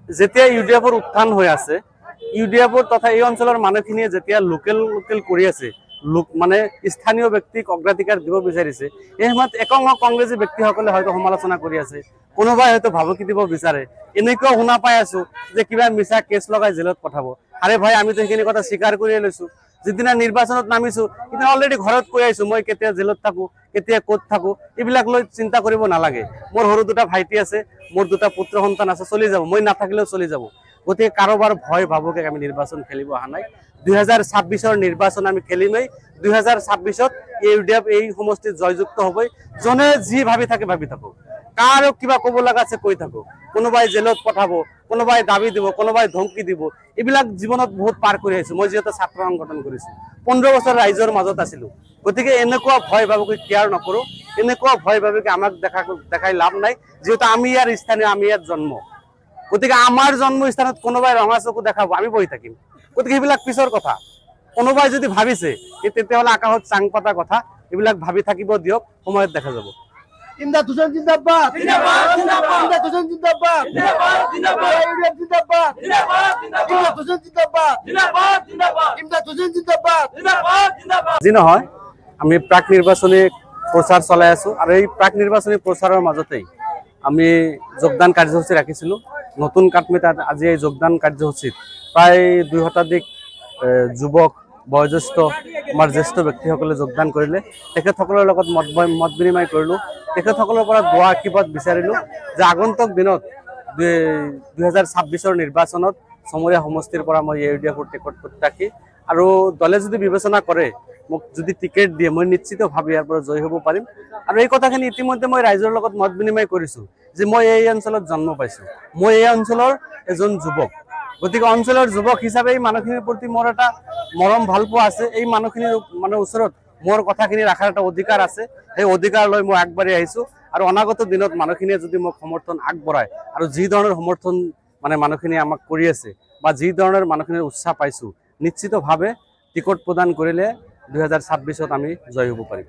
যেতিয়া ইউডিএফৰ উত্থান হৈ আছে, ইউডিএফৰ তথা এই অঞ্চলৰ মানুহখিনিয়ে যেতিয়া লোকেল কৰি আছে, মানে স্থানীয় ব্যক্তিক অগ্ৰাধিকাৰ দিব বিচাৰিছে, এই সময়ত একাংশ কংগ্ৰেছী ব্যক্তিসকলে হয়তো সমালোচনা কৰি আছে, কোনোবাই হয়তো ভাবুকি দিব বিচাৰে। এনেকুৱাও শুনা পাই আছো যে কিবা মিছা কেছ লগাই জেলত পঠাব। আৰে ভাই, আমিতো সেইখিনি কথা স্বীকাৰ কৰিয়ে লৈছো। যিদিনা নিৰ্বাচনত নামিছো সিদিনা অলৰেডি ঘৰত কৈ আহিছো মই কেতিয়া জেলত থাকো, কেতিয়া ক'ত থাকো, এইবিলাক লৈ চিন্তা কৰিব নালাগে। মোৰ সৰু দুটা ভাইটি আছে, মোৰ দুটা পুত্ৰ সন্তান আছে, চলি যাব, মই নাথাকিলেও চলি যাব। গতিকে কাৰোবাৰ ভয় ভাবুকে আমি নিৰ্বাচন খেলিব অহা নাই। 2026-ৰ নিৰ্বাচন আমি খেলিমেই। 2026-ত ইউডিএফ এই সমষ্টিত জয়যুক্ত হ'বই। জনে যি ভাবি থাকে ভাবি থাকো, কাৰো কিবা ক'ব লগা আছে কৈ থাকো। কোনোবাই জেলত পঠাব, কোনোবাই দাবী দিব, কোনোবাই ধমকি দিব, এইবিলাক জীৱনত বহুত পাৰ কৰি আহিছো। মই যিহেতু ছাত্ৰ সংগঠন কৰিছো, 15 বছৰ ৰাইজৰ মাজত আছিলো। গতিকে এনেকুৱা ভয় ভাবুকি কেয়াৰ নকৰো। এনেকুৱা ভয় ভাবুকি আমাক দেখাই লাভ নাই, যিহেতু আমি ইয়াৰ স্থানীয়, আমি ইয়াত জন্ম। গতিকে আমাৰ জন্মস্থানত কোনোবাই ৰঙা চকু দেখাব, আমি বহি থাকিম। গতিকে সেইবিলাক পিছৰ কথা। কোনোবাই যদি ভাবিছে তেতিয়াহ'লে আকাশত চাং পতা কথা, এইবিলাক ভাবি থাকিব দিয়ক, সময়ত দেখা যাব। ইমদাদ হোসেন জিন্দাবাদ, ইমদাদ হোসেন জিন্দাবাদ, জিন্দাবাদ, ইমদাদ হোসেন জিন্দাবাদ, ইমদাদ হোসেন জিন্দাবাদ। যি নহয়, আমি প্ৰাক নিৰ্বাচনী প্ৰচাৰ চলাই আছো, আৰু এই প্ৰাক নিৰ্বাচনী প্ৰচাৰৰ মাজতেই আমি যোগদান কাৰ্যসূচী ৰাখিছিলো। নতুন কাটমিতাত আজি এই যোগদান কাৰ্যসূচীত প্ৰায় 2 শতাধিক যুৱক, বয়োজ্যেষ্ঠ, আমাৰ জ্যেষ্ঠ ব্যক্তিসকলে যোগদান কৰিলে। তেখেতসকলৰ লগত মত বিনিময় কৰিলোঁ। তেখেতসকলৰ পৰা দোৱা আশীৰ্বাদ বিচাৰিলোঁ যে আগন্তুক দিনত 2026-ৰ নিৰ্বাচনত চমৰীয়া সমষ্টিৰ পৰা মই ইউডিএফৰ টিকট প্ৰত্যাশী, আৰু দলে যদি বিবেচনা কৰে, মোক যদি টিকেট দিয়ে, মই নিশ্চিতভাৱে ইয়াৰ পৰা জয়ী হ'ব পাৰিম। আৰু এই কথাখিনি ইতিমধ্যে মই ৰাইজৰ লগত মত বিনিময় কৰিছোঁ যে মই এই অঞ্চলত জন্ম পাইছোঁ, মই এই অঞ্চলৰ এজন যুৱক। গতিকে অঞ্চলৰ যুৱক হিচাপে এই মানুহখিনিৰ প্ৰতি মোৰ এটা মৰম ভালপোৱা আছে। এই মানুহখিনিৰ মানে ওচৰত মোৰ কথাখিনি ৰাখাৰ এটা অধিকাৰ আছে। সেই অধিকাৰ লৈ মই আগবাঢ়ি আহিছোঁ, আৰু অনাগত দিনত মানুহখিনিয়ে যদি মোক সমৰ্থন আগবঢ়ায়, আৰু যি ধৰণৰ সমৰ্থন মানে মানুহখিনিয়ে আমাক কৰি আছে, বা যি ধৰণৰ মানুহখিনিৰ উৎসাহ পাইছোঁ, নিশ্চিতভাৱে টিকট প্ৰদান কৰিলে 2026-ত আমি জয় হ'ব পাৰিম।